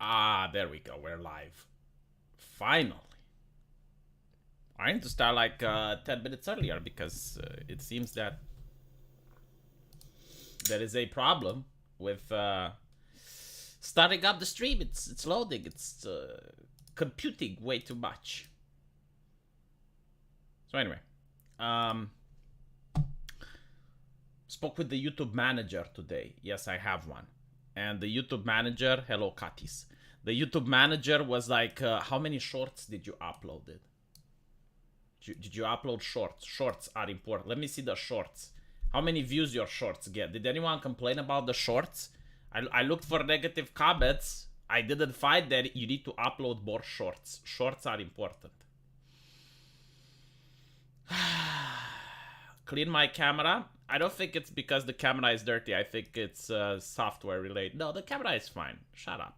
Ah, there we go. We're live. Finally. I need to start like 10 minutes earlier because it seems that there is a problem with starting up the stream. It's loading. It's computing way too much. So anyway, spoke with the YouTube manager today. Yes, I have one. And the YouTube manager, hello Katis. The YouTube manager was like, how many shorts did you upload? Did you upload shorts? Shorts are important. Let me see the shorts. How many views your shorts get? Did anyone complain about the shorts? I looked for negative comments. I didn't find that. You need to upload more shorts. Shorts are important. Clean my camera. I don't think it's because the camera is dirty. I think it's software related. No, the camera is fine. Shut up.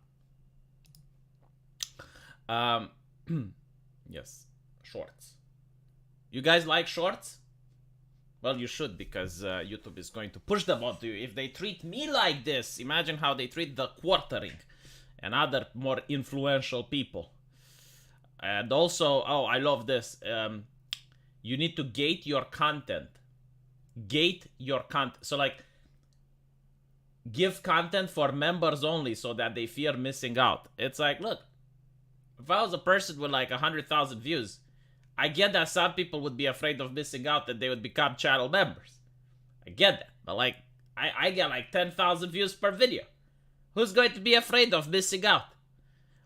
Yes, shorts. You guys like shorts? Well, you should, because YouTube is going to push them onto you. If they treat me like this, imagine how they treat the quartering and other more influential people. And also, oh, I love this. You need to gate your content. Gate your content. So, like, give content for members only so that they fear missing out. It's like, look, if I was a person with like 100,000 views, I get that some people would be afraid of missing out, that they would become channel members. I get that. But like, I get like 10,000 views per video. Who's going to be afraid of missing out?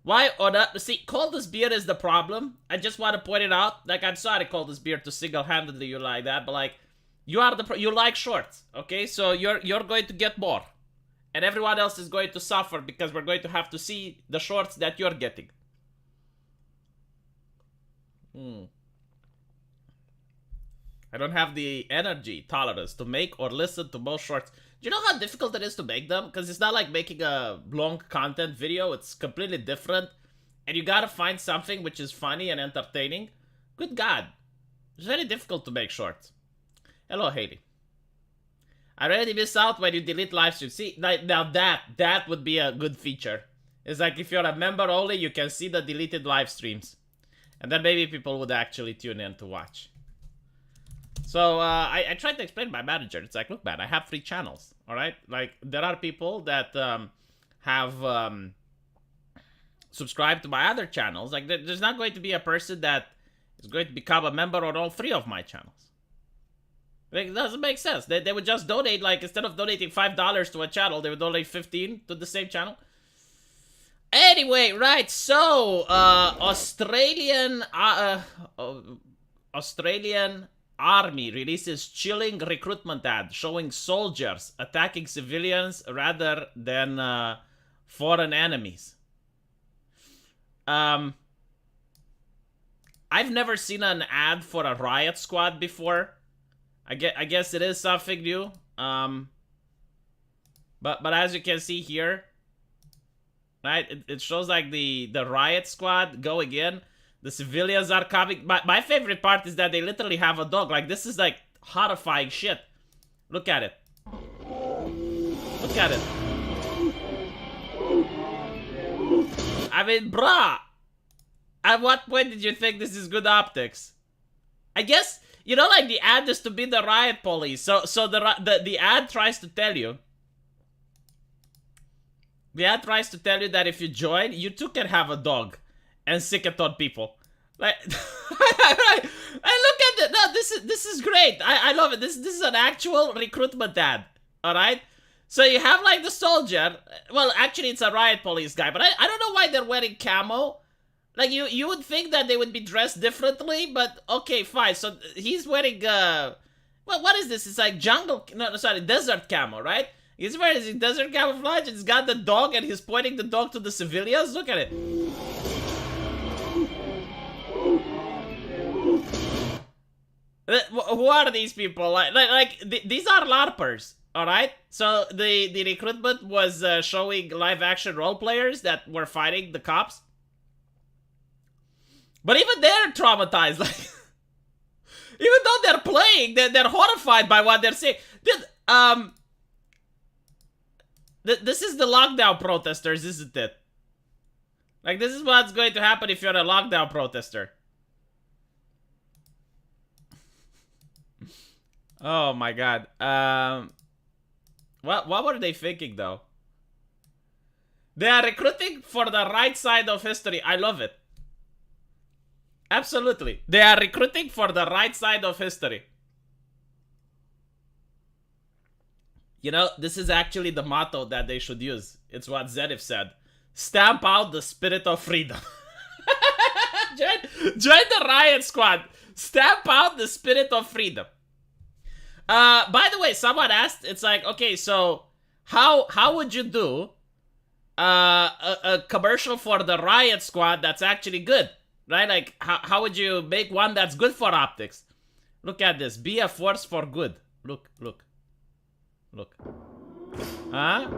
Why or not? See, Coldest Beer is the problem. I just want to point it out. Like, I'm sorry, Coldest Beer, to single-handedly you like that, but like, you are you like shorts, okay? So you're going to get more. And everyone else is going to suffer because we're going to have to see the shorts that you're getting. I don't have the energy tolerance to make or listen to most shorts. Do you know how difficult it is to make them? Because it's not like making a long content video. It's completely different. And you gotta find something which is funny and entertaining. Good God. It's very difficult to make shorts. Hello, Haley. I already miss out when you delete live streams. See, now that would be a good feature. It's like if you're a member only, you can see the deleted live streams. And then maybe people would actually tune in to watch. So, I tried to explain to my manager. It's like, look, man, I have 3 channels, alright? Like, there are people that have subscribed to my other channels. Like, there's not going to be a person that is going to become a member on all 3 of my channels. Like, it doesn't make sense. They would just donate, like, instead of donating $5 to a channel, they would donate 15 to the same channel. Anyway, right, so, Australian Army releases chilling recruitment ad showing soldiers attacking civilians rather than foreign enemies. I've never seen an ad for a riot squad before. I guess it is something new. But as you can see here, right, it shows like the riot squad going in. The civilians are coming. My favorite part is that they literally have a dog. Like, this is like horrifying shit. Look at it. Look at it. I mean, bruh. At what point did you think this is good optics? I guess, you know, like, the ad is to be the riot police. So the ad tries to tell you. The ad tries to tell you that if you join, you too can have a dog and sick it on people. Like, and look at it. No, this is great. I love it. This is an actual recruitment ad. All right. So you have like the soldier. Well, actually, it's a riot police guy, but I don't know why they're wearing camo. Like, you would think that they would be dressed differently, but okay, fine. So he's wearing well, what is this? It's like jungle. No, sorry, desert camo, right? He's wearing desert camouflage. He's got the dog, and he's pointing the dog to the civilians. Look at it. Who are these people? These are LARPers, alright? So the recruitment was showing live action role players that were fighting the cops. But even they're traumatized. Like, even though they're playing, they're horrified by what they're seeing. Dude, this is the lockdown protesters, isn't it? Like, this is what's going to happen if you're a lockdown protester. Oh my god. What were they thinking, though? They are recruiting for the right side of history. I love it. Absolutely. They are recruiting for the right side of history. You know, this is actually the motto that they should use. It's what Zenith said. Stamp out the spirit of freedom. join the riot squad. Stamp out the spirit of freedom. By the way, someone asked, it's like, okay, so how would you do a commercial for the riot squad that's actually good? Right? Like, how would you make one that's good for optics? Look at this. Be a force for good. Look. Huh?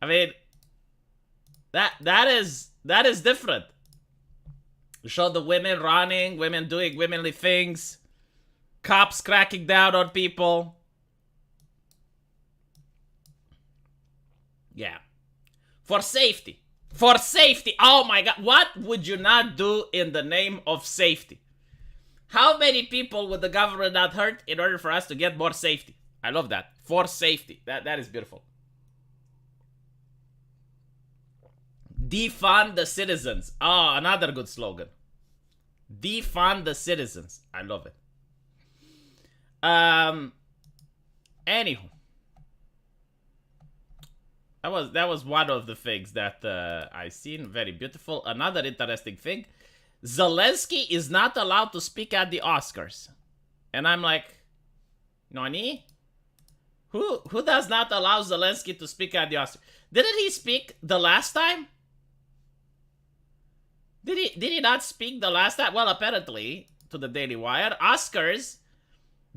I mean, that is different. You show the women running, women doing womanly things, cops cracking down on people. Yeah. For safety. For safety. Oh my god. What would you not do in the name of safety? How many people would the government not hurt in order for us to get more safety? I love that. For safety. That is beautiful. Defund the citizens. Oh, another good slogan. Defund the citizens. I love it. Anywho. That was one of the things that I seen. Very beautiful. Another interesting thing. Zelensky is not allowed to speak at the Oscars. And I'm like, Nani? Who does not allow Zelensky to speak at the Oscars? Didn't he speak the last time? Did he not speak the last time? Well, apparently, to the Daily Wire, Oscars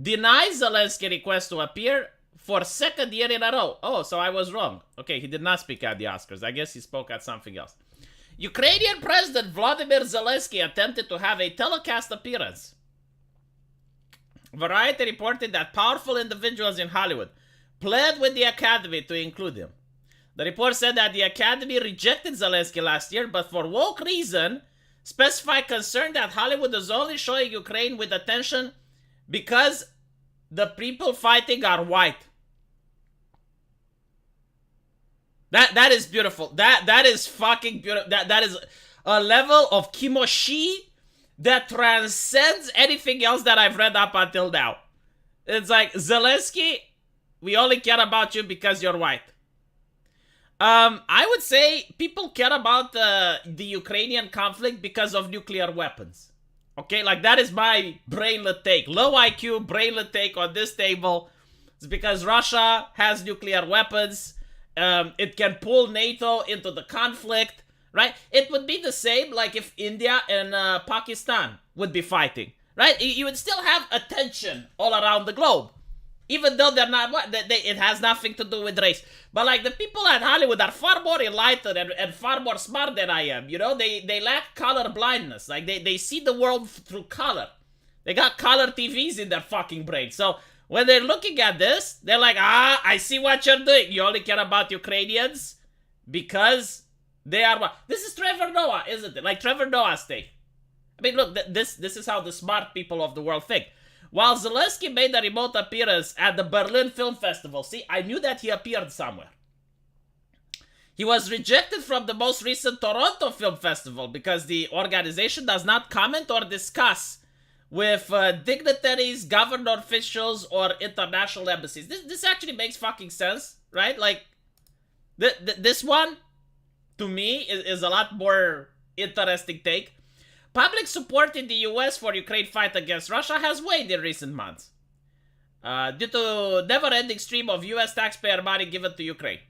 denies Zelensky request to appear for second year in a row. Oh, so I was wrong. Okay, he did not speak at the Oscars. I guess he spoke at something else. Ukrainian President Vladimir Zelensky attempted to have a telecast appearance. Variety reported that powerful individuals in Hollywood pled with the Academy to include him. The report said that the Academy rejected Zelensky last year, but for woke reason, specified concern that Hollywood is only showing Ukraine with attention because the people fighting are white. That is beautiful. That is fucking beautiful. That is a level of kimoshi that transcends anything else that I've read up until now. It's like, Zelensky, we only care about you because you're white. I would say people care about the Ukrainian conflict because of nuclear weapons. Okay, like that is my brainlet take. Low IQ brainlet take on this table. It's because Russia has nuclear weapons. It can pull NATO into the conflict, right? It would be the same like if India and Pakistan would be fighting, right? You would still have attention all around the globe. Even though they're not, it has nothing to do with race. But like the people at Hollywood are far more enlightened and far more smart than I am. You know, they lack color blindness. Like they see the world through color. They got color TVs in their fucking brain. So when they're looking at this, they're like, I see what you're doing. You only care about Ukrainians because they are what? This is Trevor Noah, isn't it? Like Trevor Noah's take. I mean, look, this is how the smart people of the world think. While Zelensky made a remote appearance at the Berlin Film Festival, see, I knew that he appeared somewhere. He was rejected from the most recent Toronto Film Festival because the organization does not comment or discuss with dignitaries, government officials, or international embassies. This actually makes fucking sense, right? Like, this one, to me, is a lot more interesting take. Public support in the US for Ukraine's fight against Russia has waned in recent months due to never-ending stream of US taxpayer money given to Ukraine.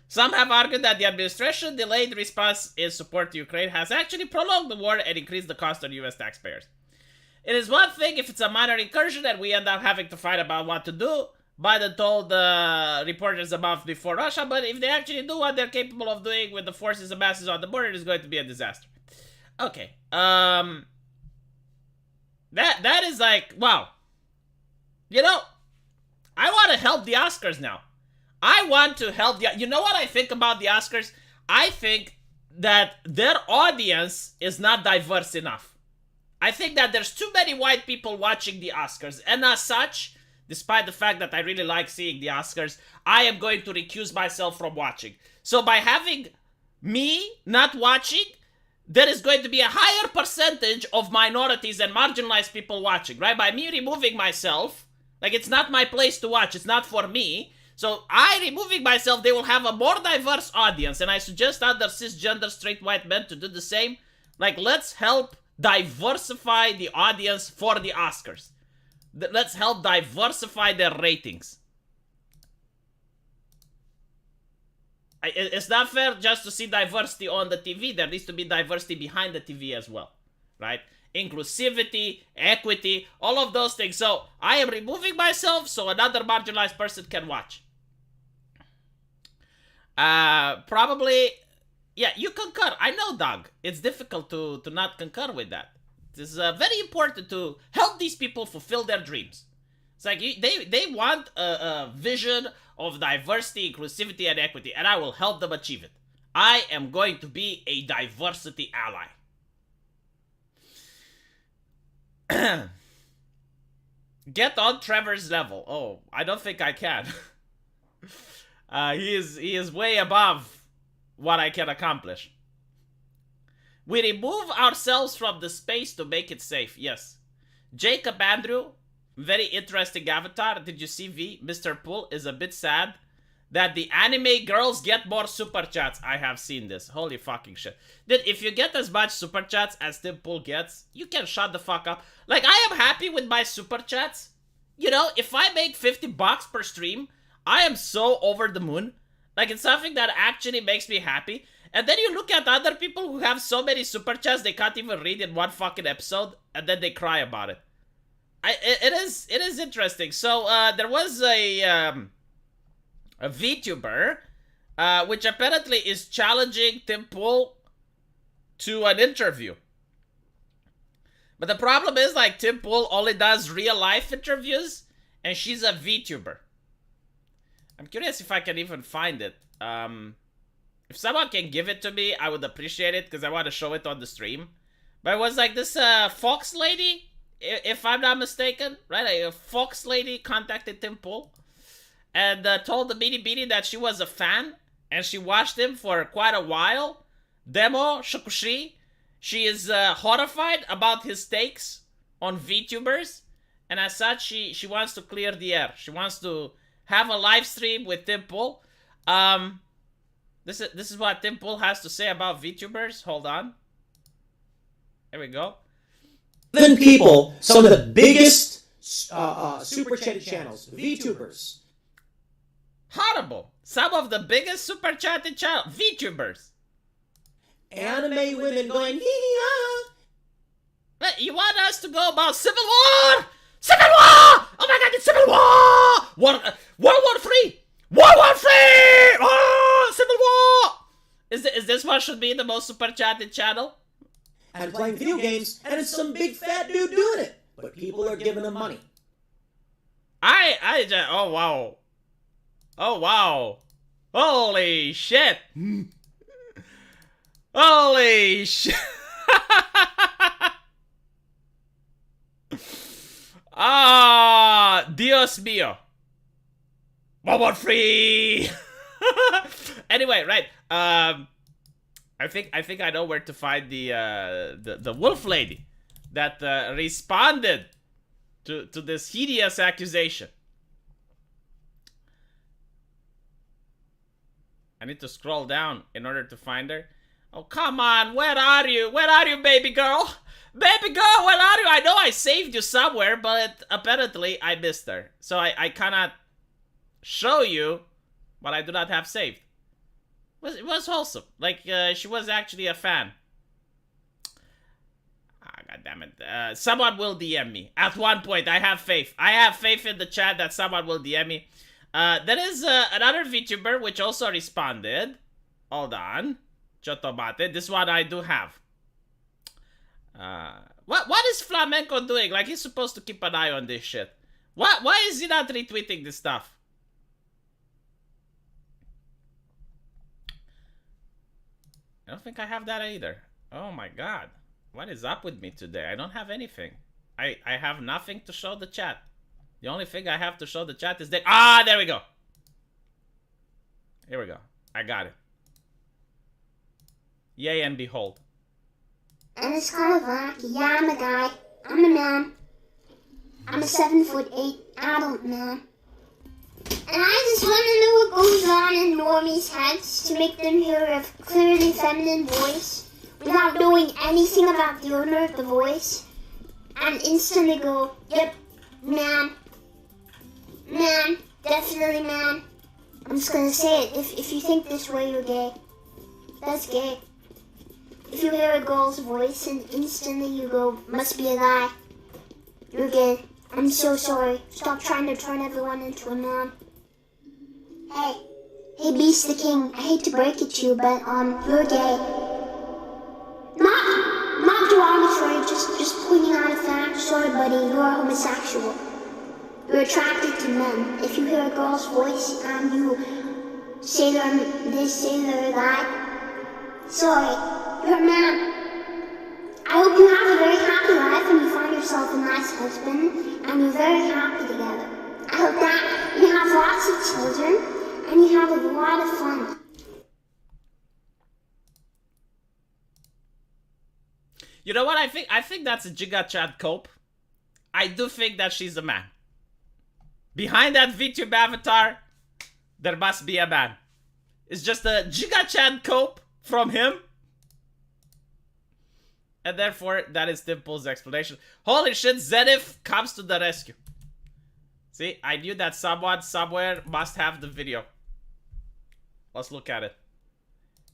Some have argued that the administration's delayed response in support to Ukraine has actually prolonged the war and increased the cost on US taxpayers. It is one thing if it's a minor incursion and we end up having to fight about what to do. Biden told reporters a month before Russia, but if they actually do what they're capable of doing with the forces and masses on the border, it is going to be a disaster. Okay, that is like, wow. You know, I want to help the Oscars now. I want to help the... You know what I think about the Oscars? I think that their audience is not diverse enough. I think that there's too many white people watching the Oscars. And as such, despite the fact that I really like seeing the Oscars, I am going to recuse myself from watching. So by having me not watching, there is going to be a higher percentage of minorities and marginalized people watching, right? By me removing myself, like, it's not my place to watch, it's not for me. So I removing myself, they will have a more diverse audience, and I suggest other cisgender straight white men to do the same. Like, let's help diversify the audience for the Oscars. Let's help diversify their ratings. It's not fair just to see diversity on the TV. There needs to be diversity behind the TV as well, right? Inclusivity, equity, all of those things. So I am removing myself so another marginalized person can watch. Probably, yeah, you concur. I know, Doug. It's difficult to not concur with that. It's very important to help these people fulfill their dreams. It's like they want a vision of diversity, inclusivity, and equity, and I will help them achieve it. I am going to be a diversity ally. Get on Trevor's level. Oh, I don't think I can. He is way above what I can accomplish. We remove ourselves from the space to make it safe. Yes. Jacob Andrew, very interesting avatar. Did you see V? Mr. Pool is a bit sad that the anime girls get more super chats. I have seen this. Holy fucking shit. Dude, if you get as much super chats as Tim Pool gets, you can shut the fuck up. Like, I am happy with my super chats. You know, if I make $50 per stream, I am so over the moon. Like, it's something that actually makes me happy. And then you look at other people who have so many super chats they can't even read in one fucking episode, and then they cry about it. It is interesting. So there was a VTuber which apparently is challenging Tim Pool to an interview. But the problem is, like, Tim Pool only does real life interviews, and she's a VTuber. I'm curious if I can even find it. If someone can give it to me, I would appreciate it, because I want to show it on the stream. But it was like this Fox lady, if I'm not mistaken, right? A Fox lady contacted Tim Pool and told the Beanie Beanie that she was a fan, and she watched him for quite a while. Demo Shukushi. She is horrified about his takes on VTubers, and as such, she wants to clear the air. She wants to have a live stream with Tim Pool. This is what Tim Pool has to say about VTubers. Hold on. Here we go. Even people, some of the biggest super chatted channels, VTubers. Horrible. Some of the biggest super chatted channels, VTubers. Anime women going, hee-hee-ah. You want us to go about Civil War? Civil War! Oh my god, it's Civil War! World War III! World War III! Oh, Civil War! Is this what should be the most super chatted channel? And playing video games, and it's some big fat dude doing it. But people are giving them money. Oh wow. Oh wow. Holy shit. Holy shit. Ah, Dios mío. World War III. Anyway, right. I think I know where to find the wolf lady that responded to this hideous accusation. I need to scroll down in order to find her. Oh, come on. Where are you? Where are you, baby girl? Baby girl, where are you? I know I saved you somewhere, but apparently I missed her. So I cannot show you what I do not have saved. It was wholesome. Like, she was actually a fan. Ah, God damn it. Someone will DM me. At one point, I have faith. I have faith in the chat that someone will DM me. There is another VTuber which also responded. Hold on. Chotomate. This one I do have. What is Flamenco doing? Like, he's supposed to keep an eye on this shit. Why is he not retweeting this stuff? I don't think I have that either. Oh my god. What is up with me today? I don't have anything. I have nothing to show the chat. The only thing I have to show the chat is that... Ah, there we go. Here we go. I got it. Yay and behold. And it's kind of wacky. Yeah, I'm a guy. I'm a man. I'm a 7'8" adult man. And I just want to know what goes on in normies' heads to make them hear a clearly feminine voice without knowing anything about the owner of the voice. And instantly go, yep, man. Man, definitely man. I'm just gonna say it. If you think this way, you're gay. That's gay. If you hear a girl's voice and instantly you go, must be a guy, you're gay. I'm so sorry. Stop trying to turn everyone into a man. Hey, Beast the King, I hate to break it to you, but, you're gay. Not derogatory, just pointing out a fact. Sorry, buddy, you're a homosexual. You're attracted to men. If you hear a girl's voice and you say they're this, say they're that, sorry, you're a man. I hope you have a very happy life and you find yourself a nice husband and you're very happy together. I hope that you have lots of children and you have a lot of fun. You know what I think? I think that's a Giga Chat cope. I do think that she's a man. Behind that VTube avatar, there must be a man. It's just a Giga Chat cope from him. And therefore, that is Dimple's explanation. Holy shit, Zenith comes to the rescue. See, I knew that someone somewhere must have the video. Let's look at it.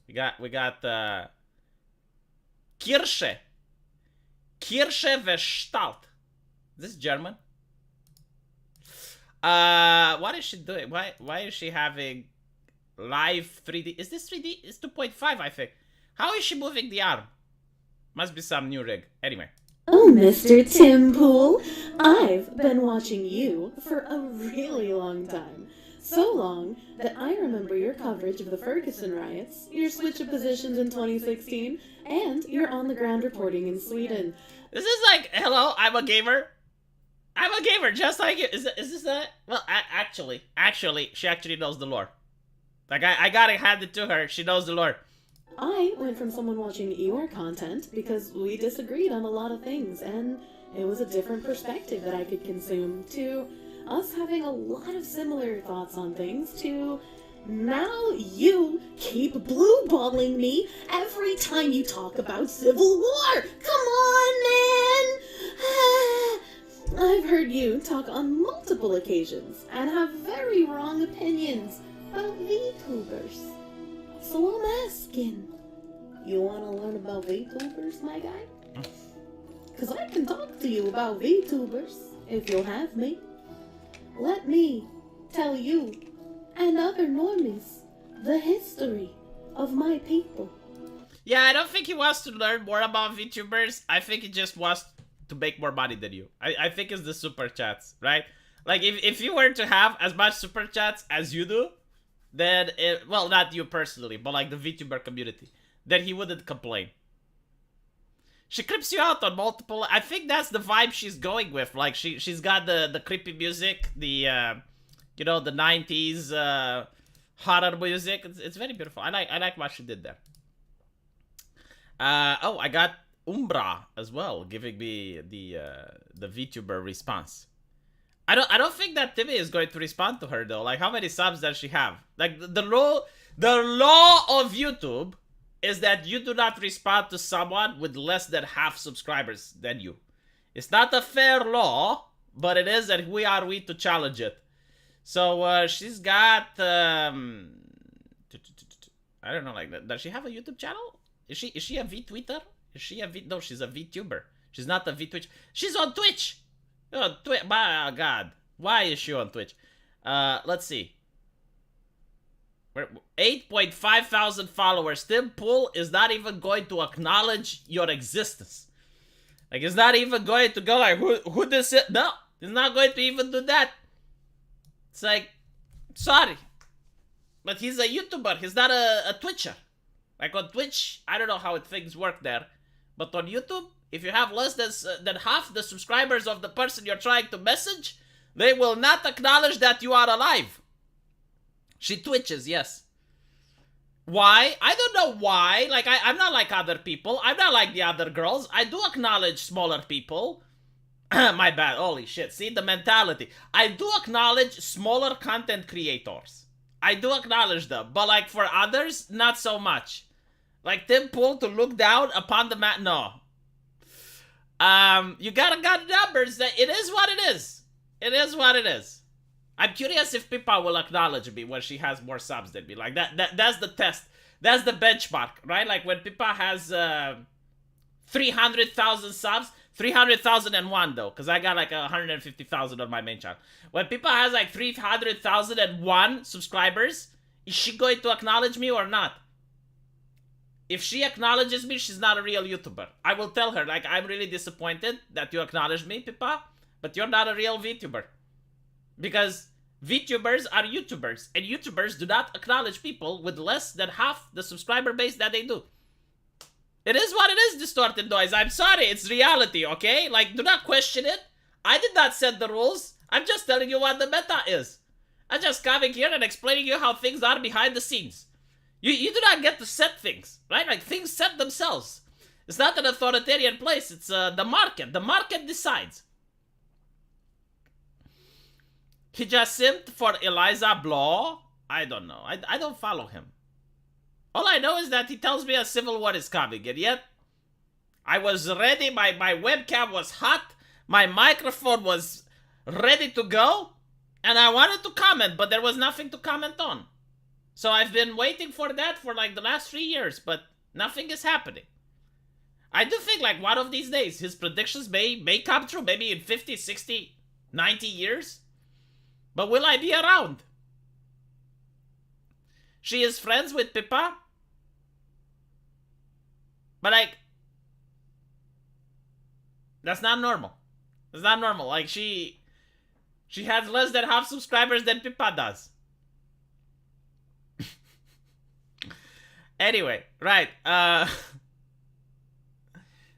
We got Kirsche. Kirsche Gestalt. Is this German? What is she doing? Why is she having live 3D? Is this 3D? It's 2.5, I think. How is she moving the arm? Must be some new rig. Anyway. Oh, Mr. Tim Pool, I've been watching you for a really long time. So long that I remember your coverage of the Ferguson riots, your switch of positions in 2016, and your on-the-ground reporting in Sweden. This is like, hello, I'm a gamer. I'm a gamer, just like you. Is this that? Well, actually, she actually knows the lore. Like, I gotta hand it to her. She knows the lore. I went from someone watching your content because we disagreed on a lot of things, and it was a different perspective that I could consume, to us having a lot of similar thoughts on things, to now you keep blue-balling me every time you talk about Civil War! Come on, man! I've heard you talk on multiple occasions and have very wrong opinions about VTubers. So I'm asking, you want to learn about VTubers, my guy? Because I can talk to you about VTubers, if you'll have me. Let me tell you and other normies the history of my people. Yeah, I don't think he wants to learn more about VTubers. I think he just wants to make more money than you. I think it's the super chats, right? Like, if you were to have as much super chats as you do, then, well, not you personally, but like the VTuber community, then he wouldn't complain. She creeps you out on multiple... I think that's the vibe she's going with. Like, she's got the creepy music, the, you know, the 90s horror music. It's very beautiful. I like what she did there. Oh, I got Umbra as well, giving me the VTuber response. I don't think that Timmy is going to respond to her though. Like, how many subs does she have? Like, the law of YouTube is that you do not respond to someone with less than half subscribers than you. It's not a fair law, but it is, and who are we to challenge it? So she's got I don't know, like, does she have a YouTube channel? Is she a VTweeter? Is she a V? No, she's a VTuber. She's not a VTwitch. She's on Twitch. Oh, my God, why is she on Twitch? Let's see. 8.5 thousand followers. Tim Pool is not even going to acknowledge your existence. Like, it's not even going to go like, who this is? No, He's not going to even do that. It's like, sorry. But he's a YouTuber. He's not a Twitcher. Like on Twitch, I don't know how things work there. But on YouTube, if you have less than half the subscribers of the person you're trying to message, they will not acknowledge that you are alive. She twitches, yes. Why? I don't know why. Like, I'm not like other people. I'm not like the other girls. I do acknowledge smaller people. My bad. Holy shit. See the mentality. I do acknowledge smaller content creators. I do acknowledge them. But like for others, not so much. Like Tim Pool to look down upon the mat. No. You gotta got numbers. It is what it is. It is what it is. I'm curious if Pippa will acknowledge me when she has more subs than me. Like that's the test. That's the benchmark, right? Like when Pippa has 300,000 subs, 300,001 though, because I got like 150,000 on my main channel. When Pippa has like 300,001 subscribers, is she going to acknowledge me or not? If she acknowledges me, she's not a real YouTuber. I will tell her, like, I'm really disappointed that you acknowledged me, Pippa, but you're not a real VTuber. Because VTubers are YouTubers, and YouTubers do not acknowledge people with less than half the subscriber base that they do. It is what it is, Distorted Noise. I'm sorry, it's reality, okay? Like, do not question it. I did not set the rules. I'm just telling you what the meta is. I'm just coming here and explaining you how things are behind the scenes. You do not get to set things, right? Like, things set themselves. It's not an authoritarian place. It's the market. The market decides. He just simped for Eliza Blow? I don't know. I don't follow him. All I know is that he tells me a civil war is coming, and yet I was ready. My webcam was hot. My microphone was ready to go, and I wanted to comment, but there was nothing to comment on. So I've been waiting for that for like the last 3 years, but nothing is happening. I do think like one of these days his predictions may come true, maybe in 50, 60, 90 years. But will I be around? She is friends with Pippa. But like, that's not normal. It's not normal. Like she has less than half subscribers than Pippa does. Anyway, right. They're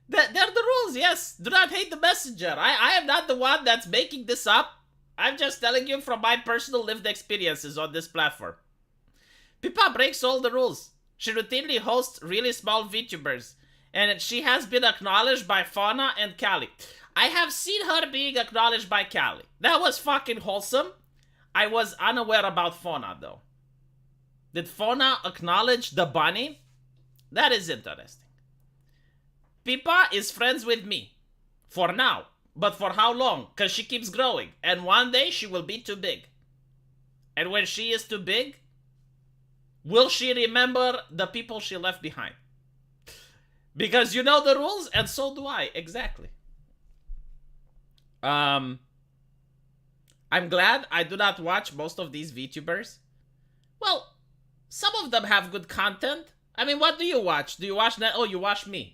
the rules, yes. Do not hate the messenger. I am not the one that's making this up. I'm just telling you from my personal lived experiences on this platform. Pippa breaks all the rules. She routinely hosts really small VTubers, and she has been acknowledged by Fauna and Callie. I have seen her being acknowledged by Callie. That was fucking wholesome. I was unaware about Fauna, though. Did Fauna acknowledge the bunny? That is interesting. Pippa is friends with me. For now. But for how long? Because she keeps growing. And one day she will be too big. And when she is too big, will she remember the people she left behind? Because you know the rules, and so do I. Exactly. I'm glad I do not watch most of these VTubers. Well, some of them have good content. I mean, what do you watch? Do you watch... Oh, you watch me.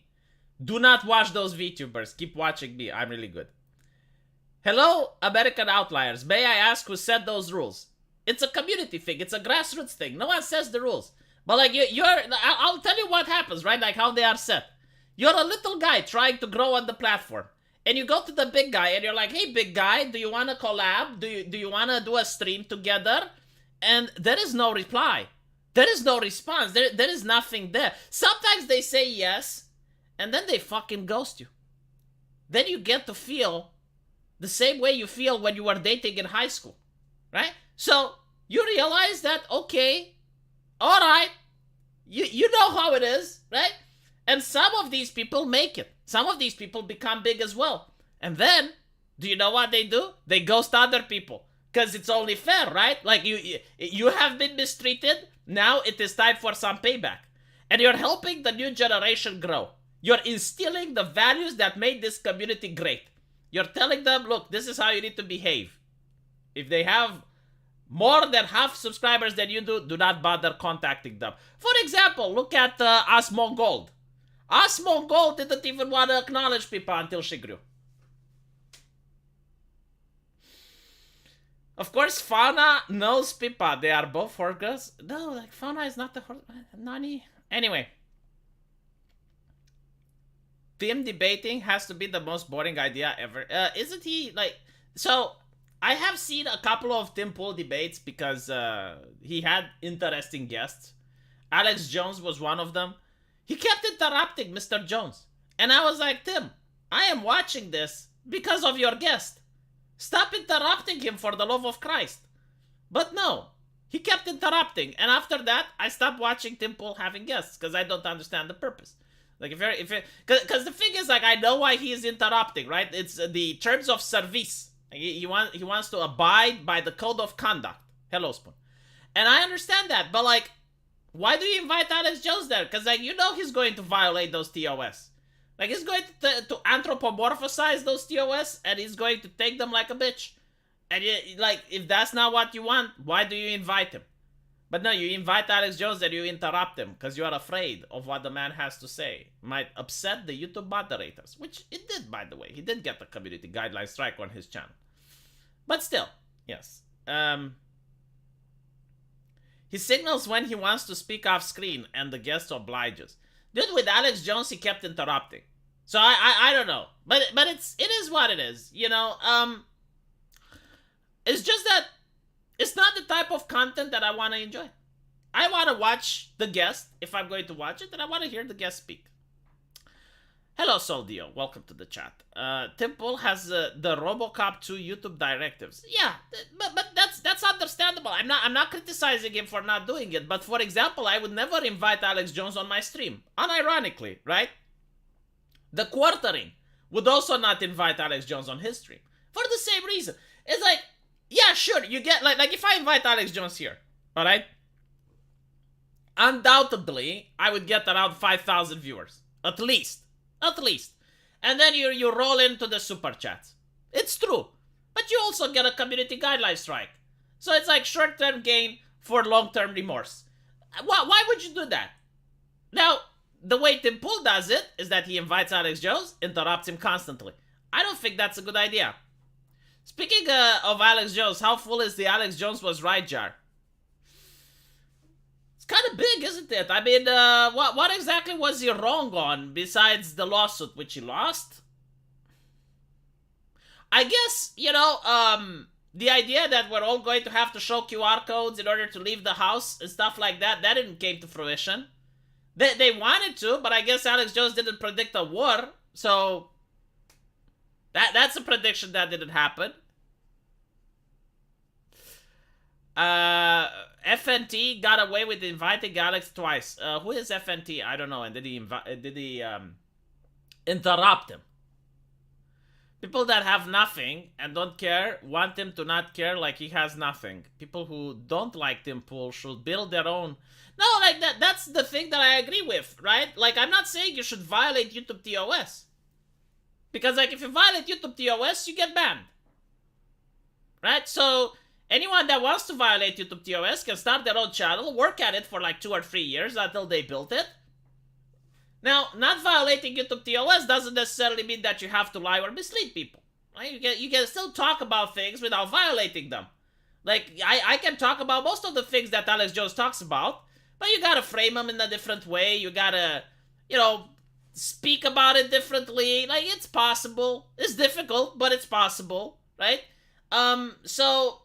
Do not watch those VTubers. Keep watching me. I'm really good. Hello, American Outliers. May I ask who set those rules? It's a community thing. It's a grassroots thing. No one says the rules. But like, I'll tell you what happens, right? Like how they are set. You're a little guy trying to grow on the platform. And you go to the big guy and you're like, hey, big guy, do you want to collab? Do you want to do a stream together? And there is no reply. There is no response. There is nothing there. Sometimes they say yes. And then they fucking ghost you. Then you get to feel the same way you feel when you were dating in high school. Right? So you realize that, okay, alright, you know how it is, right? And some of these people make it. Some of these people become big as well. And then, do you know what they do? They ghost other people. Because it's only fair, right? Like, you have been mistreated. Now it is time for some payback. And you're helping the new generation grow. You're instilling the values that made this community great. You're telling them, look, this is how you need to behave. If they have more than half subscribers than you do not bother contacting them. For example, look at Osmo Gold. Osmo Gold didn't even want to acknowledge Pippa until she grew. Of course, Fauna knows Pippa. They are both horse. No, like Fauna is not the horse. Nani? Anyway. Team debating has to be the most boring idea ever. Isn't he like... So, I have seen a couple of Tim Pool debates because he had interesting guests. Alex Jones was one of them. He kept interrupting Mr. Jones. And I was like, Tim, I am watching this because of your guest. Stop interrupting him for the love of Christ. But no, he kept interrupting. And after that, I stopped watching Tim Pool having guests because I don't understand the purpose. Like, because the thing is, like, I know why he is interrupting, right? It's the terms of service. He wants to abide by the code of conduct. Hello, Spoon. And I understand that, but like, why do you invite Alex Jones there? Because like, you know he's going to violate those TOS. Like, he's going to anthropomorphize those TOS, and he's going to take them like a bitch. And like, if that's not what you want, why do you invite him? But no, you invite Alex Jones and you interrupt him because you are afraid of what the man has to say. Might upset the YouTube moderators, which it did, by the way. He did get the community guideline strike on his channel. But still, yes. He signals when he wants to speak off screen and the guest obliges. Dude, with Alex Jones, he kept interrupting. So I don't know. But it is what it is. You know, it's just that it's not the type of content that I want to enjoy. I want to watch the guest, if I'm going to watch it, and I want to hear the guest speak. Hello, Soldio. Welcome to the chat. Tim Pool has the RoboCop 2 YouTube directives. Yeah, but that's understandable. I'm not criticizing him for not doing it. But for example, I would never invite Alex Jones on my stream. Unironically, right? The Quartering would also not invite Alex Jones on his stream. For the same reason. It's like, yeah, sure, you get, like if I invite Alex Jones here, alright? Undoubtedly, I would get around 5,000 viewers. At least. And then you roll into the super chats. It's true. But you also get a community guideline strike. So it's like short-term gain for long-term remorse. Why would you do that? Now, the way Tim Pool does it is that he invites Alex Jones, interrupts him constantly. I don't think that's a good idea. Speaking of Alex Jones, how full is the Alex Jones was right jar? It's kind of big, isn't it? I mean, what exactly was he wrong on besides the lawsuit which he lost? I guess, you know, the idea that we're all going to have to show QR codes in order to leave the house and stuff like that, that didn't came to fruition. They wanted to, but I guess Alex Jones didn't predict a war, so that's a prediction that didn't happen. FNT got away with inviting Alex twice. Who is FNT? I don't know. And did he interrupt him? People that have nothing and don't care want him to not care like he has nothing. People who don't like Tim Pool should build their own. No, like that's the thing that I agree with, right? Like, I'm not saying you should violate YouTube TOS. Because, like, if you violate YouTube TOS, you get banned. Right? So, anyone that wants to violate YouTube TOS can start their own channel, work at it for like 2 or 3 years until they built it. Now, not violating YouTube TOS doesn't necessarily mean that you have to lie or mislead people. Right? You can still talk about things without violating them. Like, I can talk about most of the things that Alex Jones talks about, but you gotta frame them in a different way. You gotta, you know, speak about it differently. Like, it's possible. It's difficult, but it's possible, right? So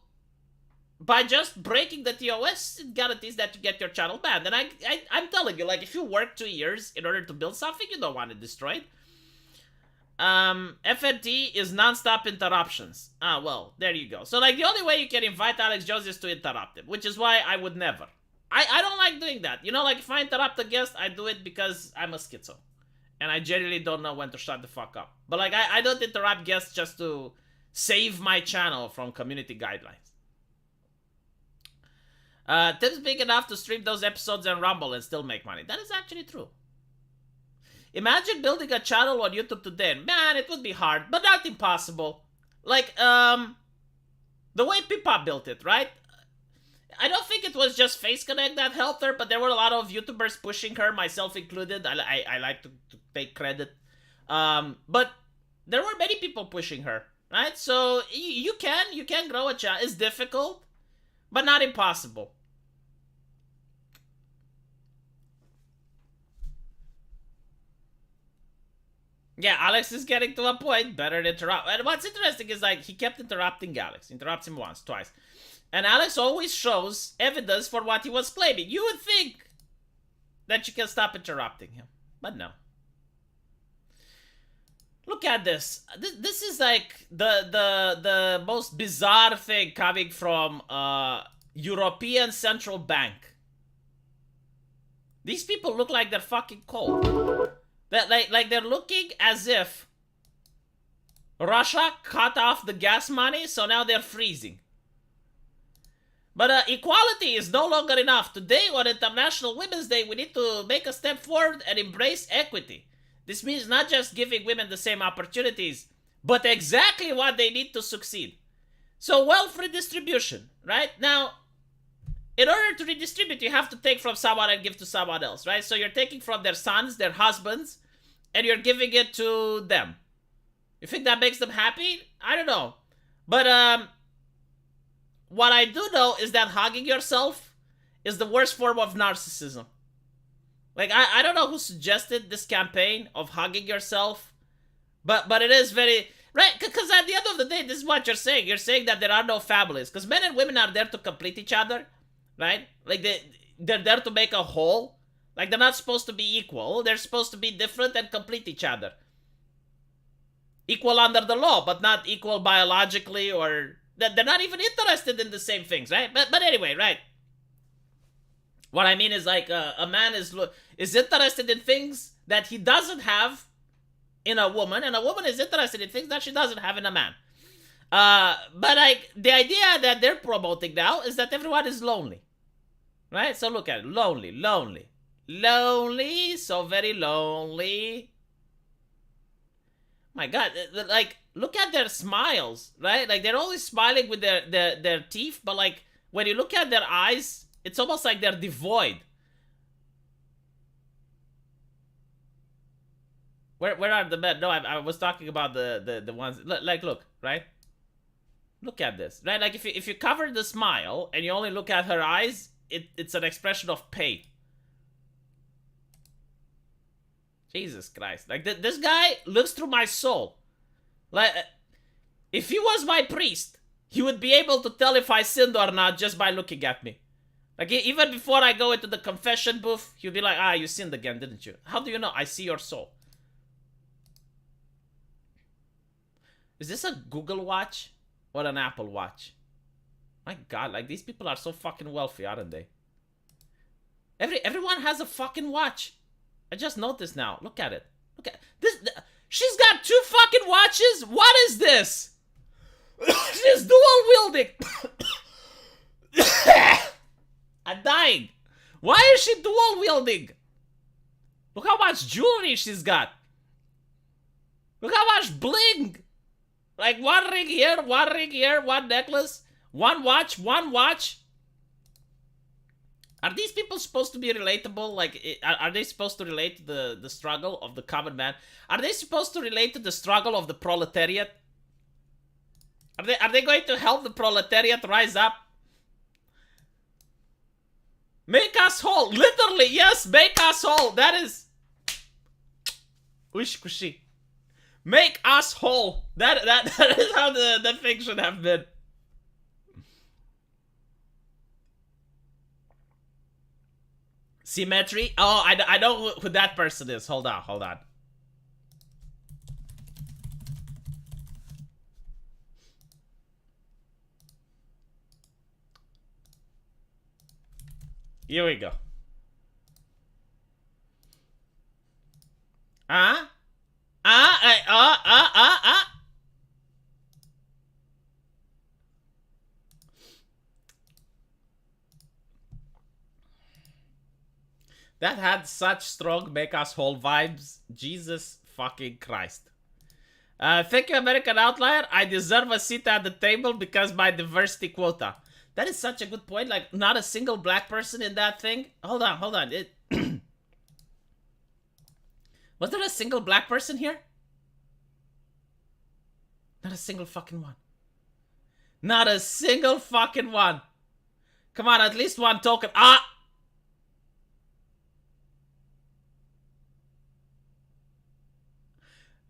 by just breaking the TOS, it guarantees that you get your channel banned. And I'm telling you, like, if you work 2 years in order to build something, you don't want it destroyed. FNT is non-stop interruptions. Ah, well, there you go. So, like, the only way you can invite Alex Jones is to interrupt him, which is why I would never. I don't like doing that. You know, like, if I interrupt a guest, I do it because I'm a schizo. And I generally don't know when to shut the fuck up. But, like, I don't interrupt guests just to save my channel from community guidelines. Tim's big enough to stream those episodes and Rumble and still make money. That is actually true. Imagine building a channel on YouTube today. Man, it would be hard, but not impossible. Like, the way Pippa built it, right? I don't think it was just Face Connect that helped her, but there were a lot of YouTubers pushing her, myself included. I like to take credit. But there were many people pushing her. right? So you can grow a child. It's difficult, but not impossible. Yeah, Alex is getting to a point. Better to interrupt. And what's interesting is like he kept interrupting Alex. Interrupts him once, twice. And Alex always shows evidence for what he was claiming. You would think that you can stop interrupting him. But no. Look at this. This is like the most bizarre thing coming from European Central Bank. These people look like they're fucking cold. That like they're looking as if Russia cut off the gas money, so now they're freezing. But equality is no longer enough. Today, on International Women's Day, we need to make a step forward and embrace equity. This means not just giving women the same opportunities, but exactly what they need to succeed. So wealth redistribution, right? Now, in order to redistribute, you have to take from someone and give to someone else, right? So you're taking from their sons, their husbands, and you're giving it to them. You think that makes them happy? I don't know. But what I do know is that hugging yourself is the worst form of narcissism. Like, I don't know who suggested this campaign of hugging yourself, but it is very... Right, because at the end of the day, this is what you're saying. You're saying that there are no families, because men and women are there to complete each other, right? Like, they're there to make a whole. Like, they're not supposed to be equal. They're supposed to be different and complete each other. Equal under the law, but not equal biologically, or... They're not even interested in the same things, right? But anyway, right? What I mean is, like, a man is interested in things that he doesn't have in a woman, and a woman is interested in things that she doesn't have in a man. But, like, the idea that they're promoting now is that everyone is lonely. Right? So look at it. Lonely, lonely. Lonely, so very lonely. My God, like, look at their smiles, right? Like, they're always smiling with their teeth, but, like, when you look at their eyes, it's almost like they're devoid. Where are the men? No, I was talking about the ones, like, look, right? Look at this, right? Like, if you cover the smile and you only look at her eyes, it's an expression of pain. Jesus Christ. Like, this guy looks through my soul. Like, if he was my priest, he would be able to tell if I sinned or not just by looking at me. Like, even before I go into the confession booth, he'll be like, you sinned again, didn't you? How do you know? I see your soul. Is this a Google Watch or an Apple Watch? My God, like, these people are so fucking wealthy, aren't they? Everyone has a fucking watch. I just noticed now. Look at it. Look at this. She's got 2 fucking watches. What is this? She's dual wielding. I'm dying. Why is she dual wielding? Look how much jewelry she's got. Look how much bling. Like, one ring here, one necklace, one watch, one watch. Are these people supposed to be relatable? Like, are they supposed to relate to the struggle of the common man? Are they supposed to relate to the struggle of the proletariat? Are they going to help the proletariat rise up? Make us whole. Literally, yes, make us whole. That is... Wish kushi. Make us whole. That is how the thing should have been. Symmetry? Oh, I know who that person is. Hold on. Here we go. That had such strong make us whole vibes. Jesus fucking Christ. Thank you, American Outlier. I deserve a seat at the table because my diversity quota. That is such a good point. Like, not a single black person in that thing. Hold on. Was there a single black person here? Not a single fucking one. Not a single fucking one. Come on, at least one token. Ah!